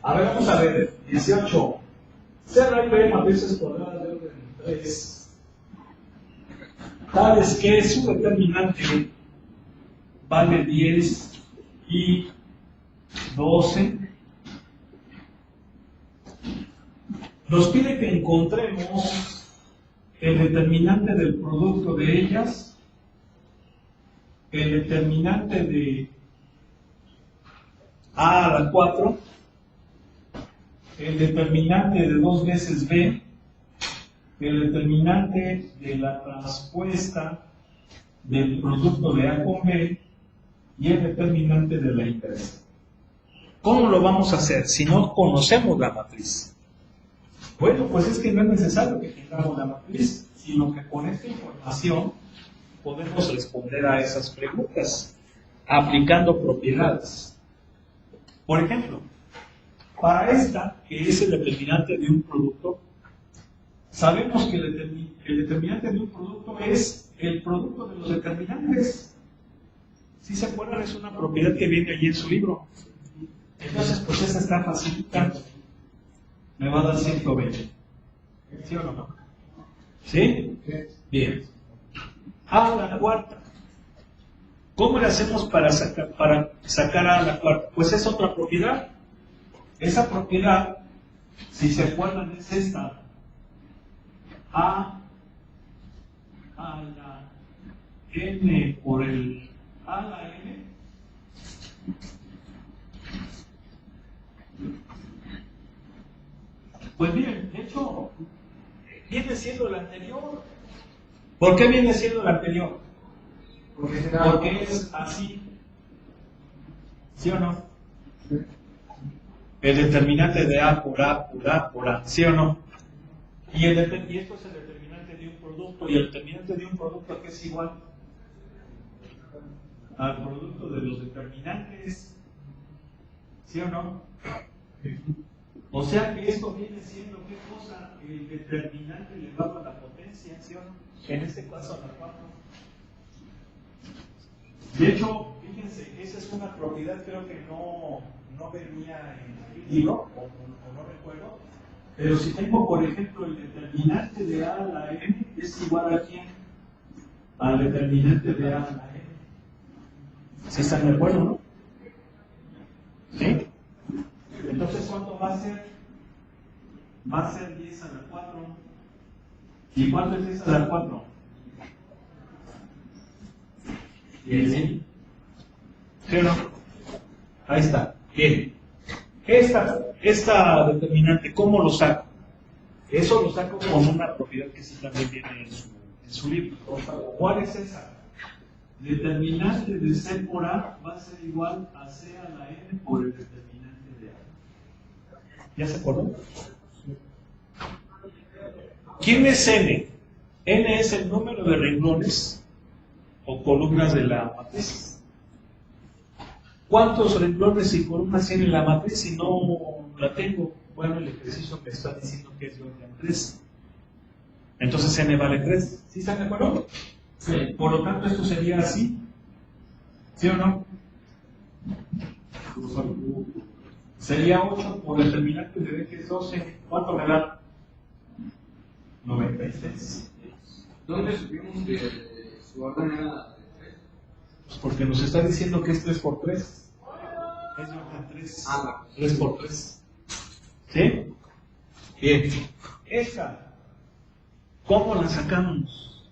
A ver, vamos a ver. 18. C y B matrices cuadradas de orden 3. Tal es que su determinante vale 10 y 12. Nos pide que encontremos el determinante del producto de ellas, el determinante de A a la 4, el determinante de 2 veces B, el determinante de la transpuesta del producto de A con B y el determinante de la inversa. ¿Cómo lo vamos a hacer si no conocemos la matriz? Bueno, pues es que no es necesario que tengamos la matriz, sino que con esta información podemos responder a esas preguntas aplicando propiedades. Por ejemplo, para esta, que es el determinante de un producto, sabemos que el determinante de un producto es el producto de los determinantes. Si se acuerdan, es una propiedad que viene allí en su libro. Entonces, pues esa está facilitando. Me va a dar 120. ¿Sí o no? ¿Sí? Bien. A la cuarta. ¿Cómo le hacemos para sacar A la cuarta? Pues es otra propiedad. Esa propiedad, si se acuerdan, es esta. A la n por el A a la n pues bien, de hecho viene siendo la anterior. ¿Por qué viene siendo la anterior? Porque es así. ¿Sí o no? El determinante de A por A por A por A, ¿sí o no? Y esto es el determinante de un producto, y el determinante de un producto que es igual al producto de los determinantes, ¿sí o no? O sea que esto viene siendo, ¿qué cosa? El determinante elevado a la potencia, ¿sí o no? En este caso a la 4. De hecho, fíjense, esa es una propiedad, creo que no venía en el libro, o no recuerdo, pero si tengo, por ejemplo, el determinante de A a la n es igual a quién? Al determinante de A a la n. ¿Sí están de acuerdo, no? ¿Sí? Entonces, ¿cuánto va a ser? Va a ser 10 a la 4. ¿Y cuánto es 10 a la 4? 10. ¿Sí o no? Ahí está. Bien. Esta determinante, ¿cómo lo saco? Eso lo saco con una propiedad que sí también viene en su libro. ¿Cuál es esa? Determinante de C por A va a ser igual a C a la n por el determinante de A. ¿Ya se acordó? ¿Quién es n? N es el número de renglones o columnas de la matriz. ¿Cuántos renglones y columnas tiene la matriz si no la tengo? Bueno, el ejercicio me está diciendo que es de orden 3. Entonces n vale 3. ¿Sí están de acuerdo? Sí. Por lo tanto, esto sería así. ¿Sí o no? Sería 8 por determinante de b, que es 12. ¿Cuánto me da? 96. ¿Dónde supimos que su orden era de 3? Pues porque nos está diciendo que es 3 por 3. Es de orden 3. 3 por 3. ¿Sí? Bien. Esta, ¿cómo la sacamos?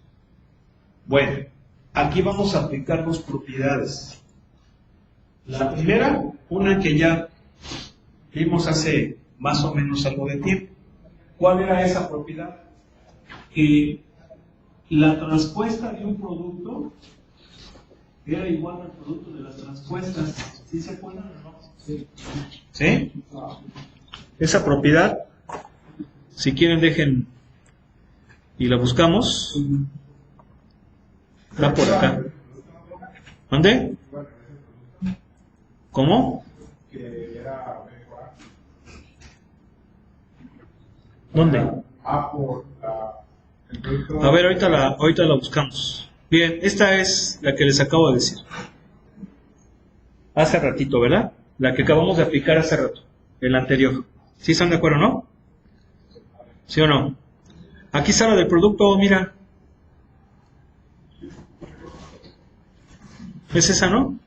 Bueno, aquí vamos a aplicar dos propiedades. La primera, una que ya vimos hace más o menos algo de tiempo. ¿Cuál era esa propiedad? Que la transpuesta de un producto era igual al producto de las transpuestas. ¿Sí se acuerdan o no? Sí. ¿Sí? Esa propiedad, si quieren dejen y la buscamos. Está por acá. ¿Dónde? ¿Cómo? ¿Dónde? A ver, ahorita la buscamos. Bien, esta es la que les acabo de decir. Hace ratito, ¿verdad? La que acabamos de aplicar hace rato. el anterior. ¿Sí están de acuerdo, no? ¿Sí o no? Aquí está la del producto, mira. ¿Es esa, no?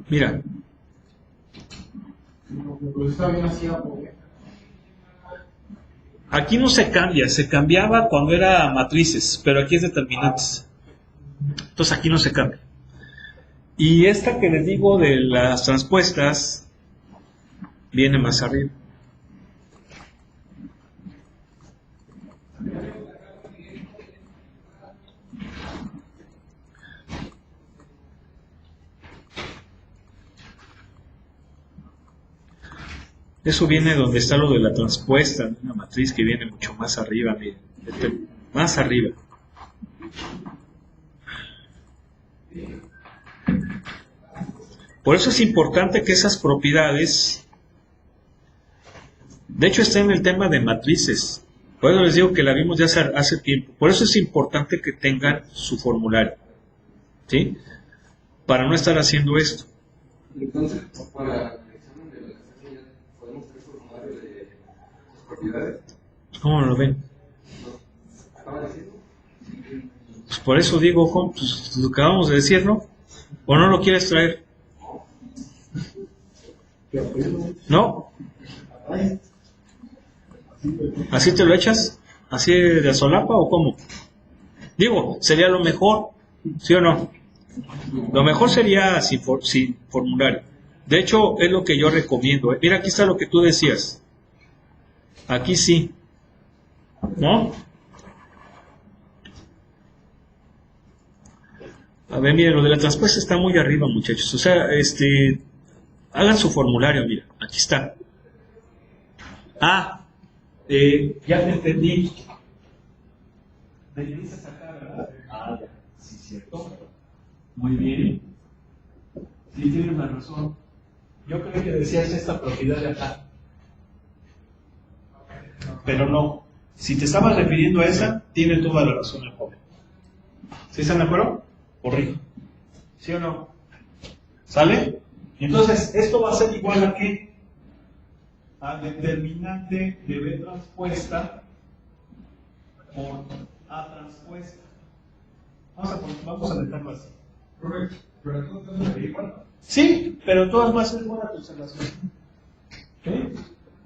Mira. Aquí no se cambia, se cambiaba cuando era matrices, pero aquí es determinantes. Entonces aquí no se cambia. Y esta que les digo de las transpuestas viene más arriba. Eso viene donde está lo de la transpuesta, una matriz que viene mucho más arriba, miren, más arriba. Por eso es importante que esas propiedades, de hecho está en el tema de matrices, por eso les digo que la vimos ya hace tiempo, por eso es importante que tengan su formulario, ¿sí? Para no estar haciendo esto. Entonces, para el examen de la clase ya podemos hacer formulario de las propiedades. ¿Cómo lo ven? ¿Acaba de decirlo? Pues por eso digo, Juan, pues lo que acabamos de decir, ¿no? ¿O no lo quieres traer? ¿No? ¿Así te lo echas? ¿Así de solapa o cómo? Digo, sería lo mejor, ¿sí o no? Lo mejor sería sin formulario. De hecho, es lo que yo recomiendo. Mira, aquí está lo que tú decías. Aquí sí. ¿No? A ver, miren, lo de la transpuesta está muy arriba, muchachos. O sea, hagan su formulario, mira, aquí está. Ah, ya te entendí. Me viniste a sacar, ¿verdad? Ah, ya, sí, cierto. Muy bien. Sí, tienes la razón. Yo creo que decías esta propiedad de acá. Pero no. Si te estabas refiriendo a esa, tiene toda la razón el joven. ¿Sí están de acuerdo? Corrijo. ¿Sí o no? ¿Sale? Entonces, esto va a ser igual a qué? A determinante de B transpuesta por A transpuesta. Vamos a dejarlo así. Correcto. Pero entonces es igual. Sí, pero todas va a ser buena tu observación. ¿Okay?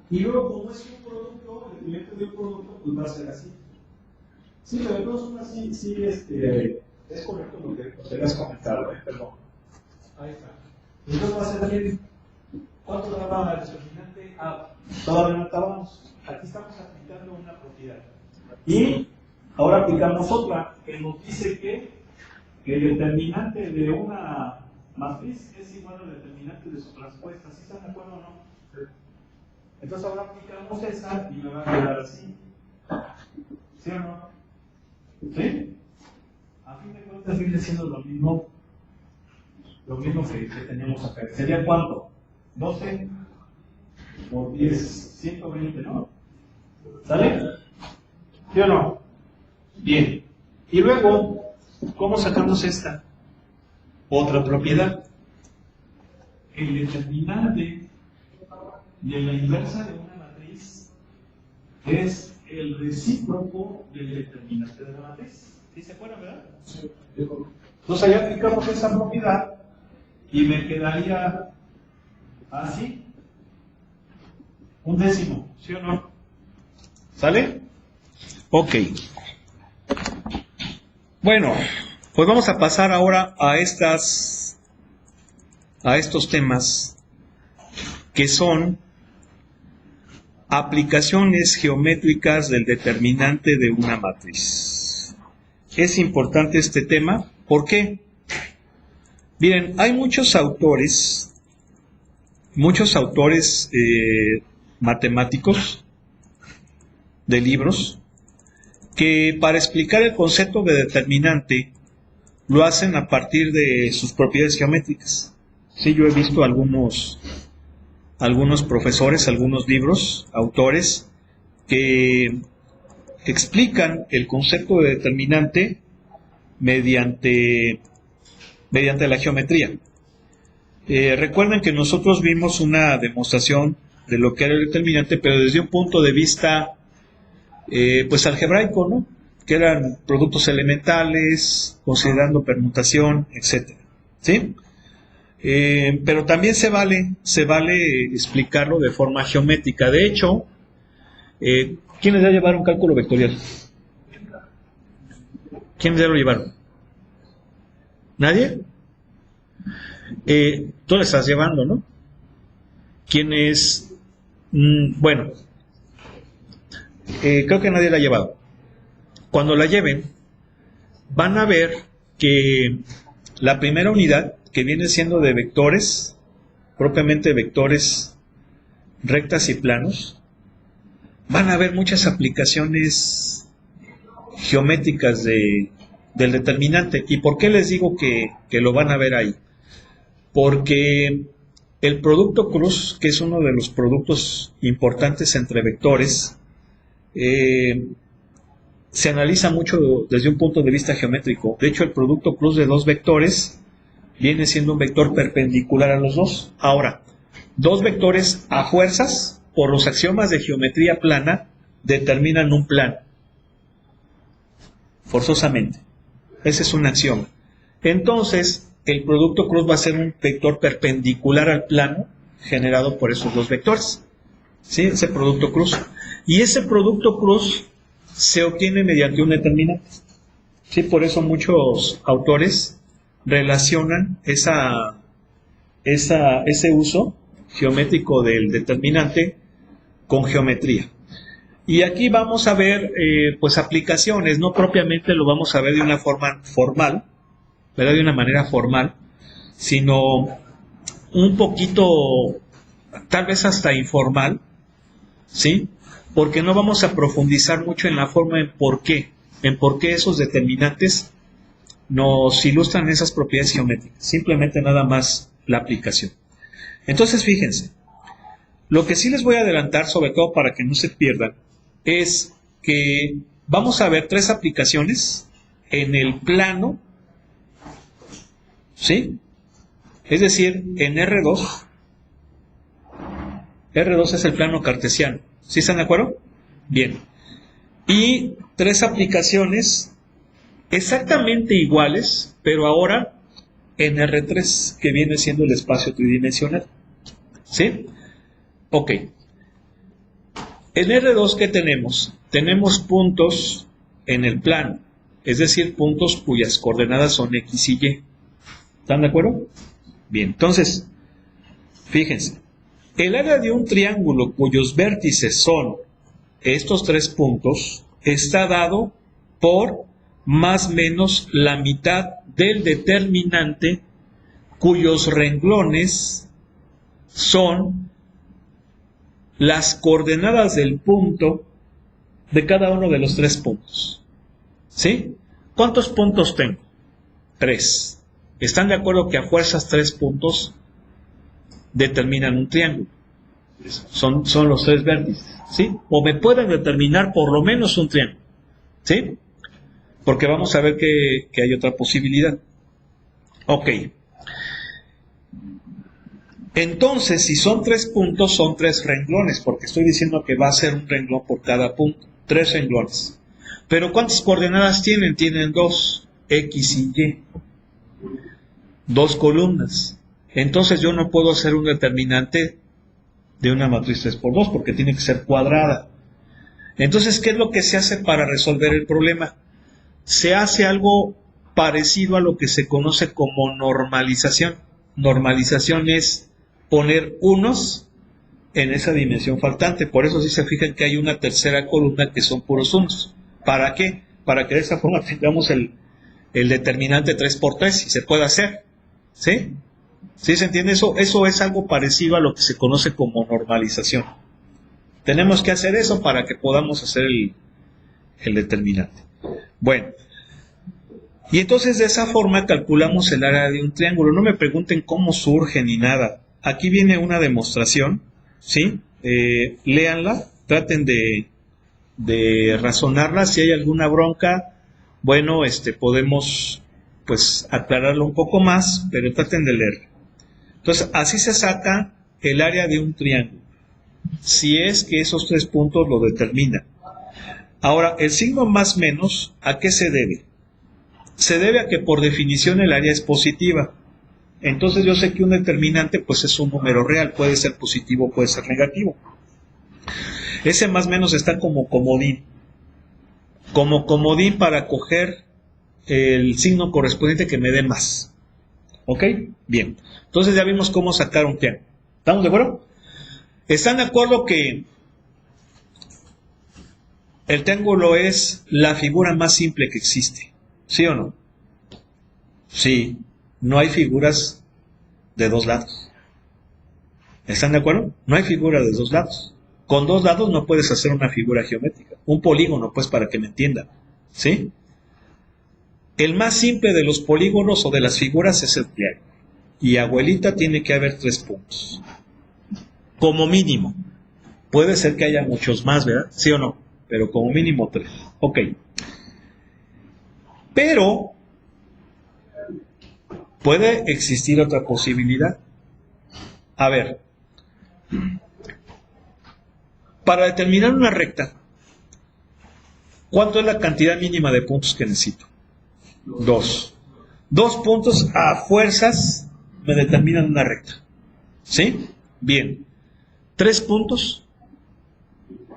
Y luego, como es un producto, el elemento de un producto, pues va a ser así. Sí, pero de todas formas, sí, es correcto lo que has comentado, perdón. Ahí está. Entonces va a ser bien. ¿Cuánto daba el determinante A? Todavía no acabamos. Aquí estamos aplicando una propiedad. Y ahora aplicamos otra que nos dice que el determinante de una matriz es igual al determinante de su transpuesta. ¿Sí están de acuerdo o no? Entonces ahora aplicamos esa y me va a quedar así. ¿Sí o no? ¿Sí? A fin de cuentas viene siendo lo mismo que teníamos acá. ¿Sería cuánto? 12 por 10, 120, ¿no? ¿Sale? ¿Sí o no? Bien. Y luego, ¿cómo sacamos esta? Otra propiedad. El determinante de la inversa de una matriz es el recíproco del determinante de la matriz. ¿Sí se acuerdan, verdad? Sí. Entonces ahí aplicamos esa propiedad y me quedaría así. Un décimo, ¿sí o no? ¿Sale? Ok. Bueno, pues vamos a pasar ahora a estos temas que son aplicaciones geométricas del determinante de una matriz. Es importante este tema, ¿por qué? Miren, hay muchos autores matemáticos de libros que para explicar el concepto de determinante lo hacen a partir de sus propiedades geométricas. Sí, yo he visto algunos profesores, algunos libros, autores, que explican el concepto de determinante mediante la geometría. Recuerden que nosotros vimos una demostración de lo que era el determinante, pero desde un punto de vista pues algebraico, ¿no? Que eran productos elementales, considerando permutación, etcétera, ¿sí? Pero también se vale explicarlo de forma geométrica. De hecho, ¿quiénes ya llevaron cálculo vectorial? ¿Quiénes ya lo llevaron? ¿Nadie? Tú lo estás llevando, ¿no? ¿Quiénes? Bueno, creo que nadie la ha llevado. Cuando la lleven, van a ver que la primera unidad, que viene siendo de vectores, propiamente vectores rectas y planos, van a haber muchas aplicaciones geométricas del determinante. ¿Y por qué les digo que lo van a ver ahí? Porque el producto cruz, que es uno de los productos importantes entre vectores, se analiza mucho desde un punto de vista geométrico. De hecho, el producto cruz de dos vectores viene siendo un vector perpendicular a los dos. Ahora, dos vectores a fuerzas, por los axiomas de geometría plana, determinan un plano. Forzosamente. Ese es un axioma. Entonces, el producto cruz va a ser un vector perpendicular al plano generado por esos dos vectores. ¿Sí? Ese producto cruz. Y ese producto cruz se obtiene mediante un determinante. ¿Sí? Por eso muchos autores relacionan ese uso geométrico del determinante con geometría. Y aquí vamos a ver pues aplicaciones, no propiamente lo vamos a ver de una forma formal, ¿verdad? De una manera formal, sino un poquito, tal vez hasta informal, ¿sí? Porque no vamos a profundizar mucho en la forma en por qué esos determinantes nos ilustran esas propiedades geométricas, simplemente nada más la aplicación. Entonces, fíjense, lo que sí les voy a adelantar, sobre todo para que no se pierdan, es que vamos a ver tres aplicaciones en el plano, ¿sí? Es decir, en R2. R2 es el plano cartesiano. ¿Sí están de acuerdo? Bien. Y tres aplicaciones exactamente iguales, pero ahora en R3, que viene siendo el espacio tridimensional. ¿Sí? Ok. En R2, ¿qué tenemos? Tenemos puntos en el plano, es decir, puntos cuyas coordenadas son X y Y. ¿Están de acuerdo? Bien, entonces, fíjense, el área de un triángulo cuyos vértices son estos tres puntos está dado por más o menos la mitad del determinante cuyos renglones son las coordenadas del punto de cada uno de los tres puntos. ¿Sí? ¿Cuántos puntos tengo? 3. ¿Están de acuerdo que a fuerzas 3 puntos determinan un triángulo? Son los tres vértices, ¿sí? O me pueden determinar por lo menos un triángulo, ¿sí? Porque vamos a ver que hay otra posibilidad. Ok. Entonces, si son 3 puntos, son 3 renglones, porque estoy diciendo que va a ser un renglón por cada punto. 3 renglones. Pero ¿cuántas coordenadas tienen? Tienen 2, X y Y. 2 columnas. Entonces yo no puedo hacer un determinante de una matriz 3×2 porque tiene que ser cuadrada. Entonces, ¿qué es lo que se hace para resolver el problema? Se hace algo parecido a lo que se conoce como normalización. Normalización es poner unos en esa dimensión faltante. Por eso si se fijan que hay una tercera columna que son puros unos. ¿Para qué? Para que de esa forma tengamos el determinante 3×3 y se pueda hacer. ¿Sí? ¿Sí se entiende eso? Eso es algo parecido a lo que se conoce como normalización. Tenemos que hacer eso para que podamos hacer el determinante. Bueno, y entonces de esa forma calculamos el área de un triángulo. No me pregunten cómo surge ni nada. Aquí viene una demostración, ¿sí? Léanla, traten de razonarla. Si hay alguna bronca, bueno, podemos pues aclararlo un poco más, pero traten de leer. Entonces, así se saca el área de un triángulo, si es que esos 3 puntos lo determinan. Ahora, el signo más menos, ¿a qué se debe? Se debe a que por definición el área es positiva. Entonces yo sé que un determinante pues es un número real, puede ser positivo, puede ser negativo. Ese más menos está como comodín para coger el signo correspondiente que me dé más. ¿Ok? Bien. Entonces ya vimos cómo sacar un triángulo. ¿Estamos de acuerdo? ¿Están de acuerdo que el triángulo es la figura más simple que existe? ¿Sí o no? Sí. No hay figuras de dos lados. ¿Están de acuerdo? No hay figura de dos lados. Con dos lados no puedes hacer una figura geométrica. Un polígono, pues, para que me entiendan. ¿Sí? El más simple de los polígonos o de las figuras es el triángulo. Y abuelita tiene que haber 3 puntos. Como mínimo. Puede ser que haya muchos más, ¿verdad? ¿Sí o no? Pero como mínimo 3. Ok. Pero puede existir otra posibilidad. A ver. Para determinar una recta, ¿cuánto es la cantidad mínima de puntos que necesito? 2. 2 puntos a fuerzas me determinan una recta. ¿Sí? Bien. 3 puntos.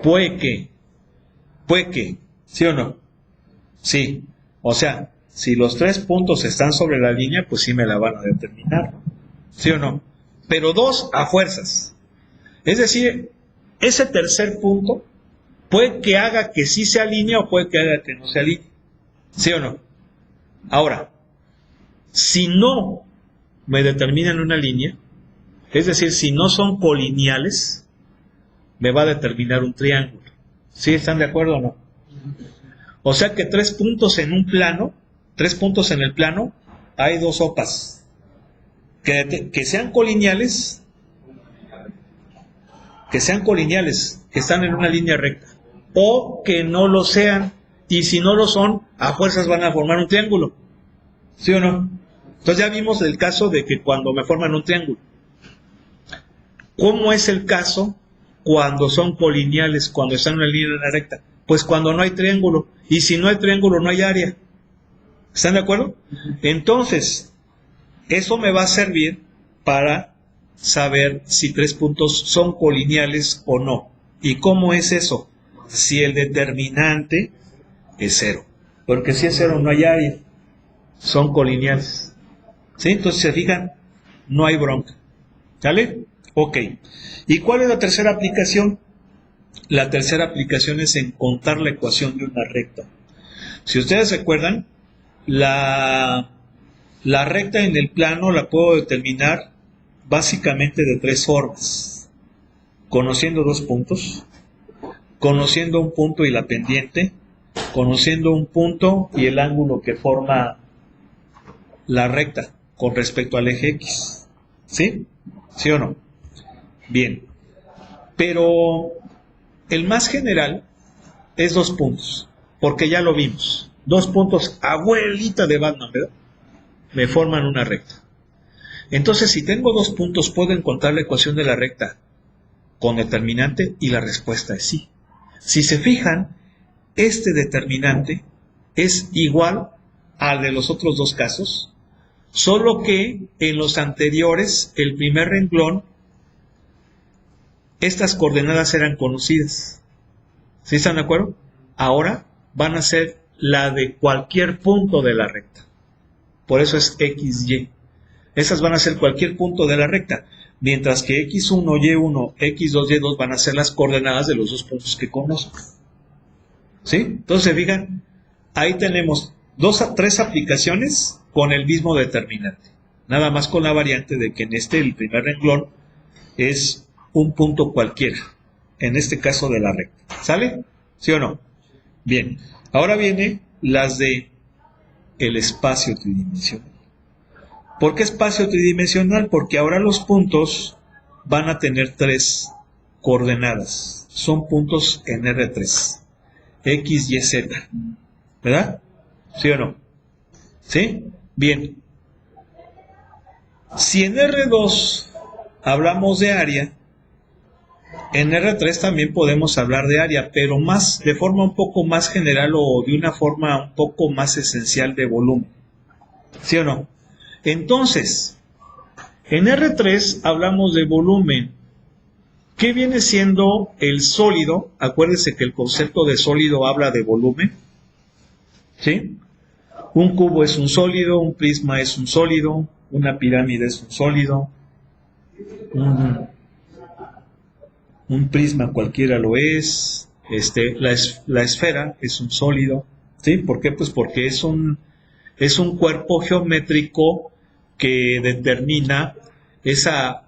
Puede que. ¿Sí o no? Sí. O sea, si los 3 puntos están sobre la línea, pues sí me la van a determinar. ¿Sí o no? Pero 2 a fuerzas. Es decir, ese tercer punto puede que haga que sí se alinee o puede que haga que no se alinee. ¿Sí o no? Ahora, si no me determinan una línea, es decir, si no son colineales, me va a determinar un triángulo. ¿Sí están de acuerdo o no? O sea que 3 puntos en un plano, 3 puntos en el plano, hay 2 sopas. Que sean colineales, que están en una línea recta, o que no lo sean, y si no lo son, a fuerzas van a formar un triángulo. ¿Sí o no? Entonces ya vimos el caso de que cuando me forman un triángulo. ¿Cómo es el caso cuando son colineales, cuando están en una línea recta? Pues cuando no hay triángulo, y si no hay triángulo no hay área. ¿Están de acuerdo? Entonces, eso me va a servir para saber si 3 puntos son colineales o no. ¿Y cómo es eso? Si el determinante es 0. Porque si es 0 no hay área. Son colineales. ¿Sí? Entonces, se fijan, no hay bronca. ¿Sale? Ok. ¿Y cuál es la tercera aplicación? La tercera aplicación es encontrar la ecuación de una recta. Si ustedes recuerdan, la recta en el plano la puedo determinar básicamente de 3 formas. Conociendo 2 puntos, conociendo un punto y la pendiente, conociendo un punto y el ángulo que forma la recta con respecto al eje X. ¿Sí? ¿Sí o no? Bien. Pero el más general es 2 puntos, porque ya lo vimos. 2 puntos, abuelita de Batman, ¿verdad? Me forman una recta. Entonces, si tengo 2 puntos, ¿puedo encontrar la ecuación de la recta con determinante? Y la respuesta es sí. Si se fijan, este determinante es igual al de los otros 2 casos, solo que en los anteriores, el primer renglón, estas coordenadas eran conocidas. ¿Sí están de acuerdo? Ahora van a ser la de cualquier punto de la recta. Por eso es XY. Esas van a ser cualquier punto de la recta, mientras que X1, Y1, X2, Y2 van a ser las coordenadas de los 2 puntos que conozco. ¿Sí? Entonces, fíjense, ahí tenemos 3 aplicaciones con el mismo determinante. Nada más con la variante de que en el primer renglón, es un punto cualquiera. En este caso de la recta. ¿Sale? ¿Sí o no? Bien. Ahora viene las de el espacio tridimensional. ¿Por qué espacio tridimensional? Porque ahora los puntos van a tener 3 coordenadas. Son puntos en R3. X, Y, Z. ¿Verdad? ¿Sí o no? ¿Sí? Bien. Si en R2 hablamos de área, en R3 también podemos hablar de área, pero más de forma un poco más general o de una forma un poco más esencial de volumen. ¿Sí o no? Entonces, en R3 hablamos de volumen. ¿Qué viene siendo el sólido? Acuérdense que el concepto de sólido habla de volumen. ¿Sí? Un cubo es un sólido, un prisma es un sólido, una pirámide es un sólido, un prisma cualquiera lo es, la esfera es un sólido. ¿Sí? ¿Por qué? Pues porque es un cuerpo geométrico que determina esa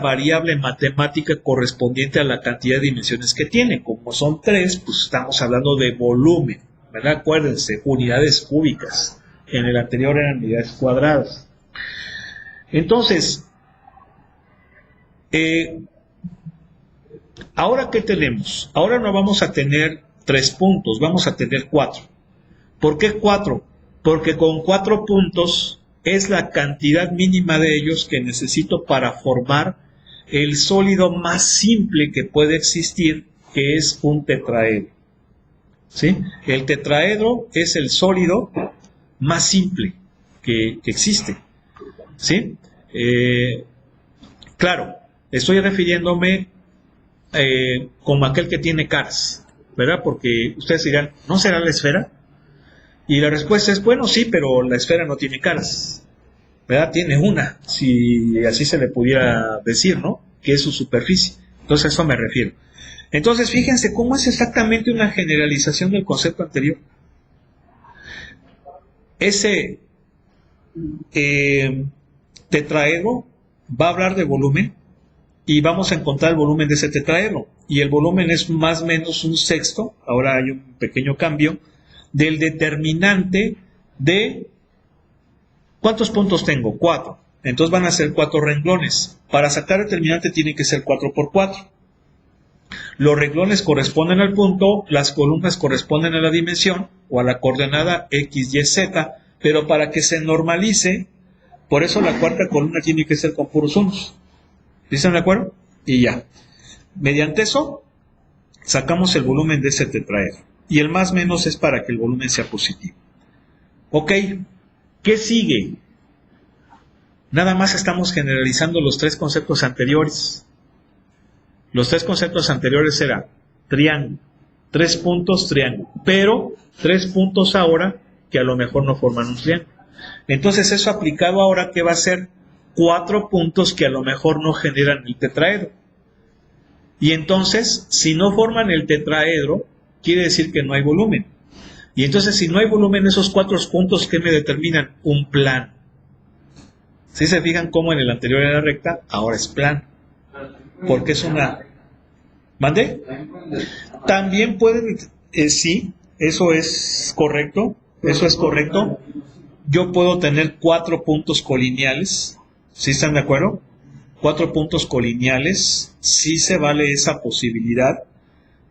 variable matemática correspondiente a la cantidad de dimensiones que tiene. Como son 3, pues estamos hablando de volumen, ¿verdad? Acuérdense, unidades cúbicas. En el anterior eran unidades cuadradas. Entonces, ¿ahora qué tenemos? Ahora no vamos a tener 3 puntos, vamos a tener 4. ¿Por qué 4? Porque con 4 puntos es la cantidad mínima de ellos que necesito para formar el sólido más simple que puede existir, que es un tetraedro. ¿Sí? El tetraedro es el sólido más simple que existe. ¿Sí? Claro, estoy refiriéndome como aquel que tiene caras, ¿verdad? Porque ustedes dirán, ¿no será la esfera? Y la respuesta es, bueno, sí, pero la esfera no tiene caras, ¿verdad? Tiene una, si así se le pudiera decir, ¿no? Que es su superficie. Entonces a eso me refiero. Entonces fíjense cómo es exactamente una generalización del concepto anterior. Ese tetraedro va a hablar de volumen y vamos a encontrar el volumen de ese tetraedro. Y el volumen es más o menos un sexto, ahora hay un pequeño cambio, del determinante de... ¿Cuántos puntos tengo? 4. Entonces van a ser 4 renglones. Para sacar el determinante tiene que ser 4 por 4. Los renglones corresponden al punto, las columnas corresponden a la dimensión o a la coordenada X, Y, Z, pero para que se normalice, por eso la cuarta columna tiene que ser con puros unos. ¿Están de acuerdo? Y ya. Mediante eso, sacamos el volumen de ese tetraedro. Y el más menos es para que el volumen sea positivo. Ok, ¿qué sigue? Nada más estamos generalizando los 3 conceptos anteriores. Los 3 conceptos anteriores eran triángulo, 3 puntos, triángulo, pero 3 puntos ahora que a lo mejor no forman un triángulo. Entonces eso aplicado ahora, ¿qué va a ser? 4 puntos que a lo mejor no generan el tetraedro. Y entonces, si no forman el tetraedro, quiere decir que no hay volumen. Y entonces, si no hay volumen, esos 4 puntos, ¿qué me determinan? Un plano. Si se fijan cómo en el anterior era recta, ahora es plano. Porque es una... ¿Mande? También pueden... sí, eso es correcto. Eso es correcto. Yo puedo tener 4 puntos colineales. ¿Sí están de acuerdo? 4 puntos colineales. Sí se vale esa posibilidad.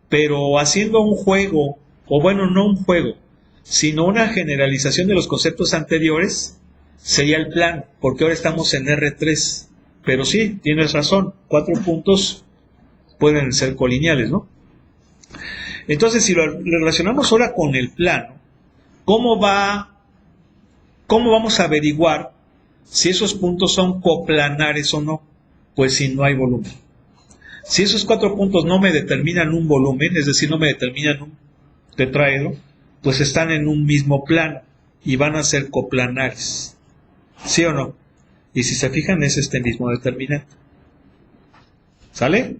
Pero haciendo un juego, o bueno, no un juego, sino una generalización de los conceptos anteriores, sería el plano, porque ahora estamos en R3. Pero sí, tienes razón, 4 puntos pueden ser colineales, ¿no? Entonces, si lo relacionamos ahora con el plano, ¿cómo vamos a averiguar si esos puntos son coplanares o no? Pues si no hay volumen. Si esos 4 puntos no me determinan un volumen, es decir, no me determinan un tetraedro, pues están en un mismo plano y van a ser coplanares. ¿Sí o no? Y si se fijan, es este mismo determinante. ¿Sale?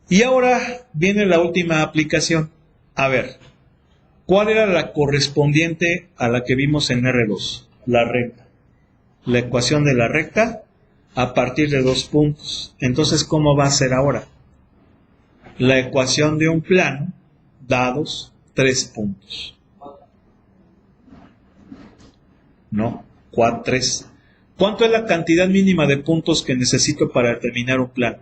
Y ahora viene la última aplicación. A ver, ¿cuál era la correspondiente a la que vimos en R2? La recta. La ecuación de la recta a partir de 2 puntos. Entonces, ¿cómo va a ser ahora? La ecuación de un plano dados 3 puntos. No, 3. ¿Cuánto es la cantidad mínima de puntos que necesito para determinar un plano?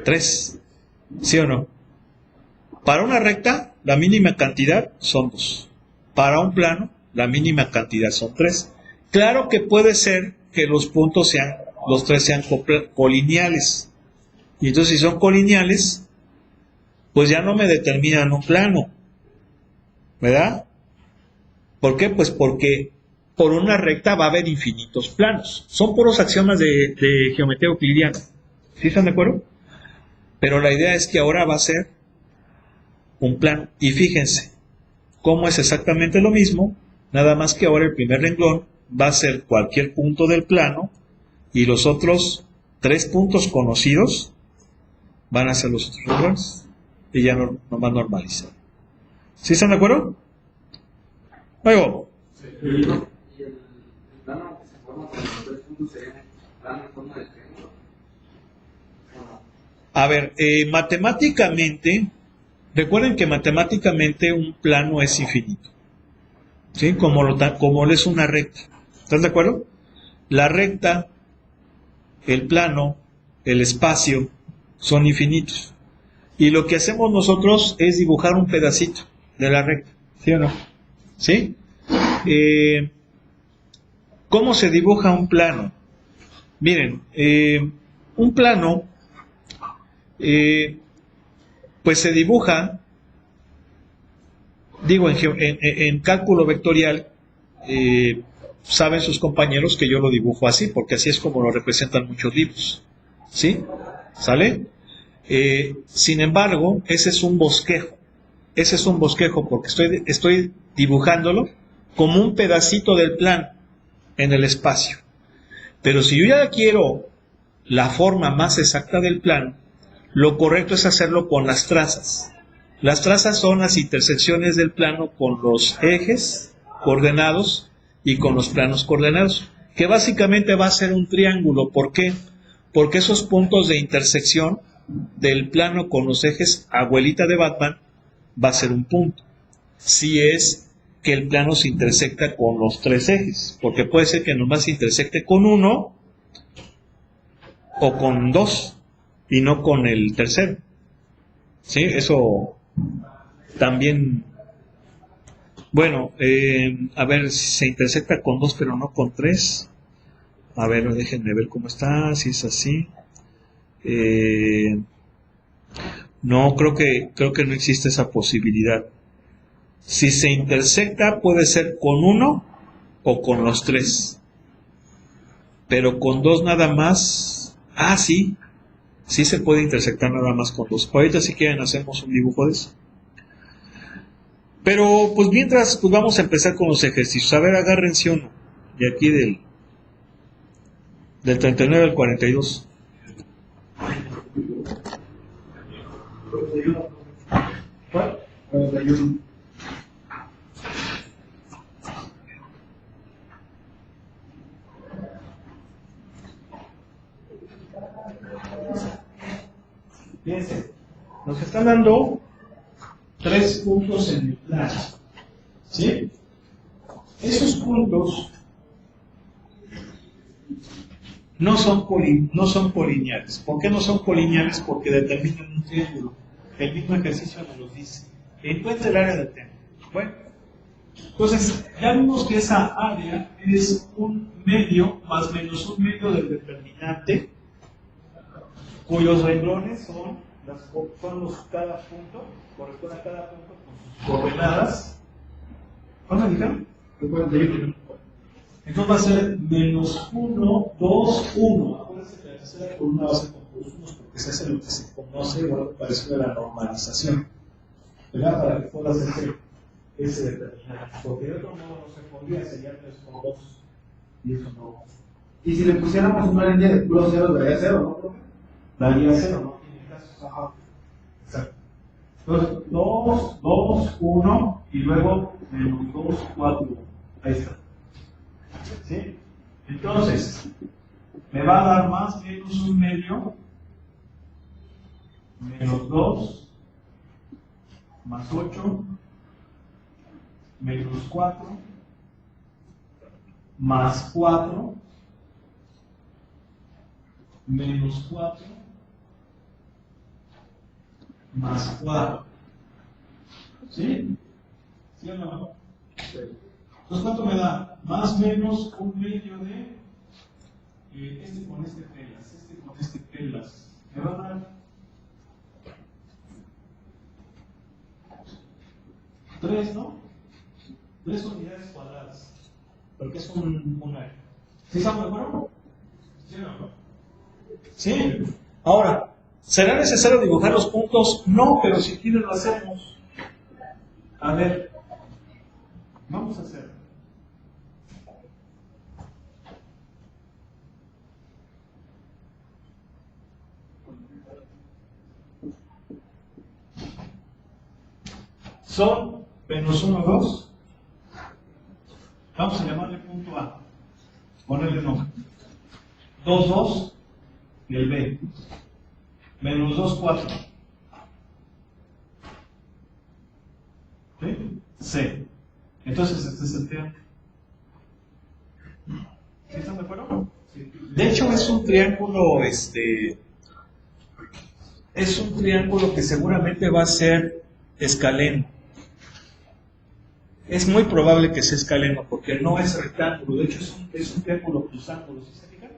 3. ¿Sí o no? Para una recta, la mínima cantidad son 2. Para un plano, La mínima cantidad son 3. Claro que puede ser que los puntos sean, los 3 sean colineales. Y entonces si son colineales, pues ya no me determinan un plano. ¿Verdad? ¿Por qué? Pues porque por una recta va a haber infinitos planos. Son puros axiomas de geometría euclidiana. ¿Sí están de acuerdo? Pero la idea es que ahora va a ser un plano. Y fíjense, cómo es exactamente lo mismo, nada más que ahora el primer renglón va a ser cualquier punto del plano y los otros 3 puntos conocidos van a ser los otros renglones. Y ya no va a normalizar. ¿Sí están de acuerdo? Luego. Sí. Y el plano que se forma con los 3 puntos sería un plano en forma de triángulo. A ver, matemáticamente, recuerden que matemáticamente un plano es infinito. ¿Sí? Como lo es una recta. ¿Estás de acuerdo? La recta, el plano, el espacio son infinitos. Y lo que hacemos nosotros es dibujar un pedacito de la recta. ¿Sí o no? ¿Sí? ¿Cómo se dibuja un plano? Miren, un plano, pues se dibuja, digo, en cálculo vectorial, saben sus compañeros que yo lo dibujo así, porque así es como lo representan muchos libros. ¿Sí? ¿Sale? Sin embargo, ese es un bosquejo. Ese es un bosquejo porque estoy dibujándolo como un pedacito del plano en el espacio. Pero si yo ya quiero la forma más exacta del plano, lo correcto es hacerlo con las trazas. Las trazas son las intersecciones del plano con los ejes coordenados y con los planos coordenados, que básicamente va a ser un triángulo. ¿Por qué? Porque esos puntos de intersección del plano con los ejes abuelita de Batman va a ser un punto. Si es que el plano se intersecta con los 3 ejes, porque puede ser que nomás se intersecte con uno o con 2 y no con el tercero. ¿Sí? Eso también, bueno, a ver, si se intersecta con 2 pero no con 3. A ver, déjenme ver cómo está, si es así. No, creo que no existe esa posibilidad. Si se intersecta puede ser con 1 o con los 3. Pero con 2 nada más. Ah, sí. Sí se puede intersectar nada más con 2. Ahorita si quieren hacemos un dibujo de eso. Pero pues mientras pues vamos a empezar con los ejercicios. A ver, agárrense uno. De aquí del 39 al 42. ¿Cuál? 41. Fíjense, nos están dando 3 puntos en el plano. ¿Sí? Esos puntos no son colineales. ¿Por qué no son colineales? Porque determinan un triángulo. El mismo ejercicio nos lo dice. Encuentra el área del triángulo. Bueno, entonces ya vimos que esa área es un medio más menos un medio del determinante, cuyos renglones son cada punto, corresponde a cada punto con sus coordenadas. ¿Cuánto dijeron? 41. Entonces va a ser menos 1, 2, 1. Acuérdense que la tercera columna va a ser con puros unos porque se hace lo que se conoce o algo parecido a la normalización. ¿Verdad? Para que pueda hacer ese determinante. Porque de otro modo no se pondría, sería 3 con 2. Y eso no. Y si le pusiéramos una línea de puros ceros, daría 0, ¿no? Daría 0, no tiene caso. Ajá. Exacto. Entonces, 2, 2, 1 y luego menos 2, 4. Ahí está. ¿Sí? Entonces, me va a dar más menos un medio, menos 2, más 8, menos 4, más 4, menos 4, más 4. ¿Sí? ¿Sí o no? Sí. Entonces, ¿cuánto me da? Más o menos un medio de este con este pelas, este con este pelas. Me va a dar 3, ¿no? 3 unidades cuadradas. Porque es un área. ¿Sí estamos de acuerdo? ¿Sí o no? Sí. Ahora, ¿será necesario dibujar los puntos? No, pero si quieres lo hacemos. A ver, vamos a hacerlo. Son menos 1, 2. Vamos a llamarle punto A. Ponerle nombre. 2, 2 y el B. Menos 2, 4. ¿Sí? C. Entonces este es el triángulo. ¿Sí están de acuerdo? Sí. De hecho es un triángulo, es un triángulo que seguramente va a ser escaleno. Es muy probable que sea escaleno porque no es rectángulo. De hecho es un triángulo cruzángulo. ¿Sí se fijan?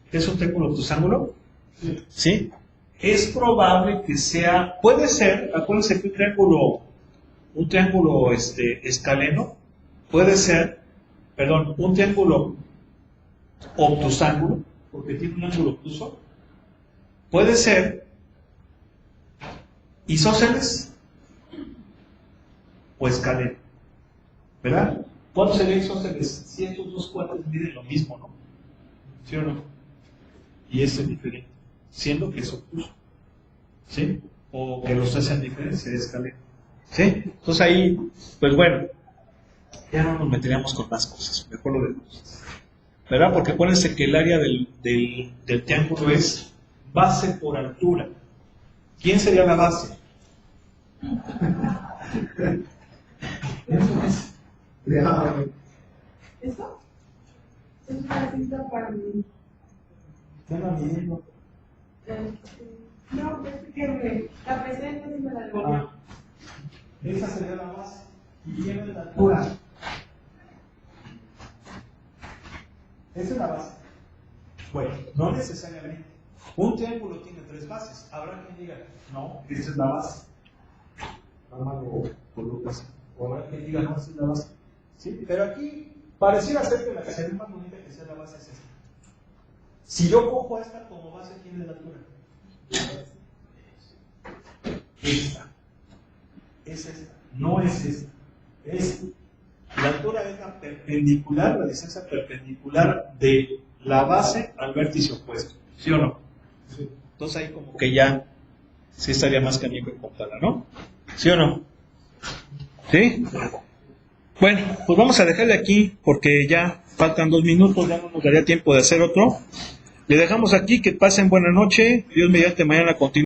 ¿Es un triángulo cruzángulo? Sí. ¿Sí? Es probable que sea, puede ser, acuérdense que un triángulo escaleno puede ser, perdón, un triángulo obtusángulo, porque tiene un ángulo obtuso, puede ser isósceles o escaleno, ¿verdad? ¿Cuánto sería isósceles? Si estos dos cuates miden lo mismo, ¿no? ¿Sí o no? Y este es diferente, siendo que es obtuso, ¿sí? O que los hacen diferencia de escaleno, ¿sí? Entonces ahí, pues bueno, ya no nos meteríamos con más cosas, mejor lo dejamos, ¿verdad? Porque acuérdense que el área del triángulo es base por altura. ¿Quién sería la base? ¿Eso? Es una cinta para mí. No, es que la presente y me la devolvió. Esa sería la base. Y tiene la altura. Esa es la base. Bueno, no necesariamente. Un triángulo tiene 3 bases. Habrá quien diga, no, esa es la base. Nada más lo colocas. O habrá quien diga, no, esa es la base. ¿Sí? Pero aquí pareciera ser que la que sería más bonita que sea la base es esta. Si yo cojo a esta como base, ¿quién es la altura? Esta. Es esta. No es esta. Es la altura es la perpendicular, la distancia perpendicular de la base al vértice opuesto. ¿Sí o no? Sí. Entonces ahí como que ya sí estaría más canijo encontrarla, ¿no? ¿Sí o no? ¿Sí? Bueno, pues vamos a dejarle aquí porque ya faltan 2 minutos, ya no nos daría tiempo de hacer otro. Le dejamos aquí, que pasen buena noche. Dios mediante, mañana continúa.